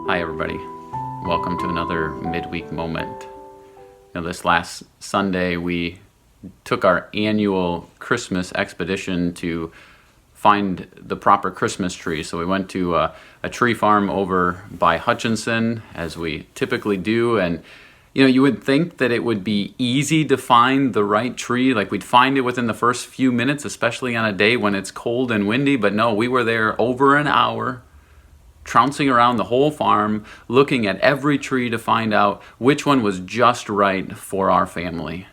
Hi, everybody. Welcome to another midweek moment. This last Sunday, we took our annual Christmas expedition to find the proper Christmas tree. So we went to a tree farm over by Hutchinson, as we typically do. And, you would think that it would be easy to find the right tree. Like we'd find it within the first few minutes, especially on a day when it's cold and windy. But no, we were there over an hour, trouncing around the whole farm, looking at every tree to find out which one was just right for our family.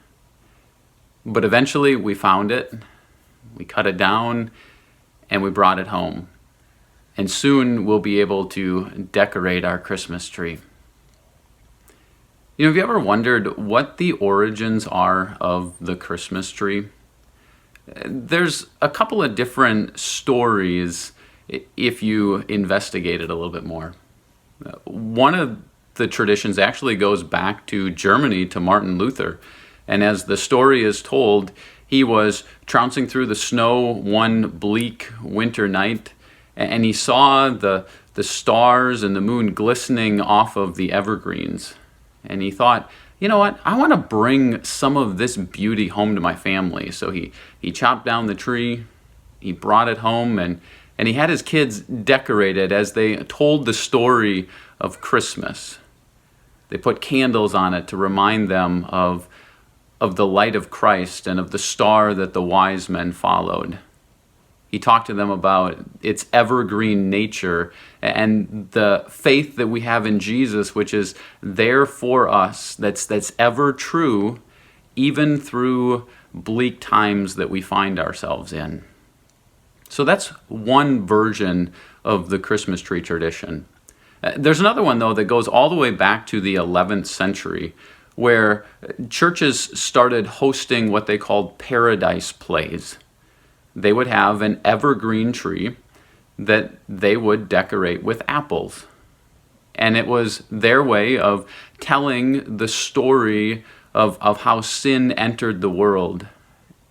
But eventually we found it, we cut it down, and we brought it home. And soon we'll be able to decorate our Christmas tree. Have you ever wondered what the origins are of the Christmas tree? There's a couple of different stories if you investigate it a little bit more. One of the traditions actually goes back to Germany, to Martin Luther. And as the story is told, he was trouncing through the snow one bleak winter night, and he saw the stars and the moon glistening off of the evergreens. And he thought, you know what, I want to bring some of this beauty home to my family. So he chopped down the tree, he brought it home, and he had his kids decorate it as they told the story of Christmas. They put candles on it to remind them of the light of Christ and of the star that the wise men followed. He talked to them about its evergreen nature and the faith that we have in Jesus, which is there for us, that's ever true, even through bleak times that we find ourselves in. So that's one version of the Christmas tree tradition. There's another one, though, that goes all the way back to the 11th century, where churches started hosting what they called paradise plays. They would have an evergreen tree that they would decorate with apples. And it was their way of telling the story of how sin entered the world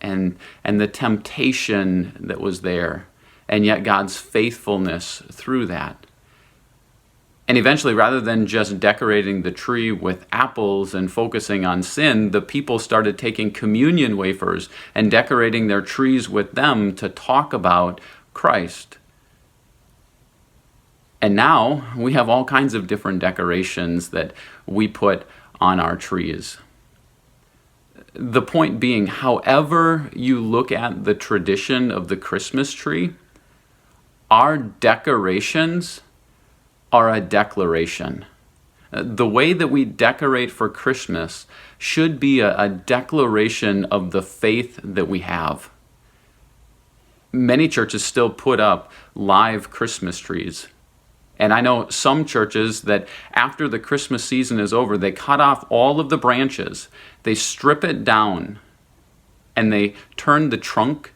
and the temptation that was there, and yet God's faithfulness through that. And eventually, rather than just decorating the tree with apples and focusing on sin, the people started taking communion wafers and decorating their trees with them to talk about Christ. And now we have all kinds of different decorations that we put on our trees. The point being, however you look at the tradition of the Christmas tree, our decorations are a declaration. The way that we decorate for Christmas should be a declaration of the faith that we have. Many churches still put up live Christmas trees. And I know some churches that after the Christmas season is over, they cut off all of the branches, they strip it down, and they turn the trunk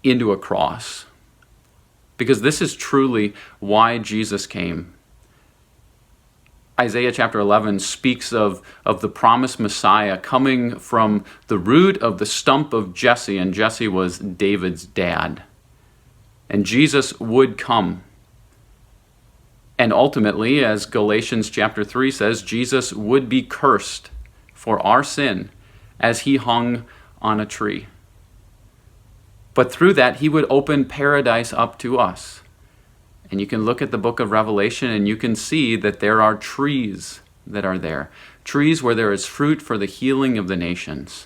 into a cross. Because this is truly why Jesus came. Isaiah chapter 11 speaks of the promised Messiah coming from the root of the stump of Jesse, and Jesse was David's dad. And Jesus would come. And ultimately, as Galatians chapter 3 says, Jesus would be cursed for our sin as he hung on a tree. But through that, he would open paradise up to us. And you can look at the book of Revelation and you can see that there are trees that are there. Trees where there is fruit for the healing of the nations.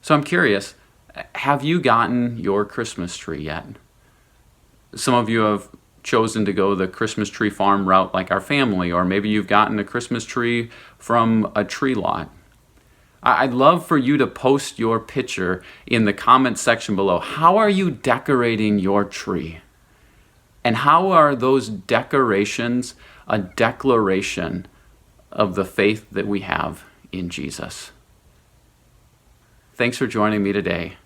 So I'm curious, have you gotten your Christmas tree yet? Some of you have chosen to go the Christmas tree farm route like our family, or maybe you've gotten a Christmas tree from a tree lot. I'd love for you to post your picture in the comment section below. How are you decorating your tree? And how are those decorations a declaration of the faith that we have in Jesus? Thanks for joining me today.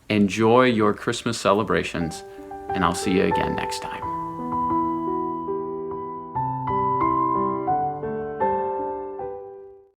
Enjoy your Christmas celebrations, and I'll see you again next time.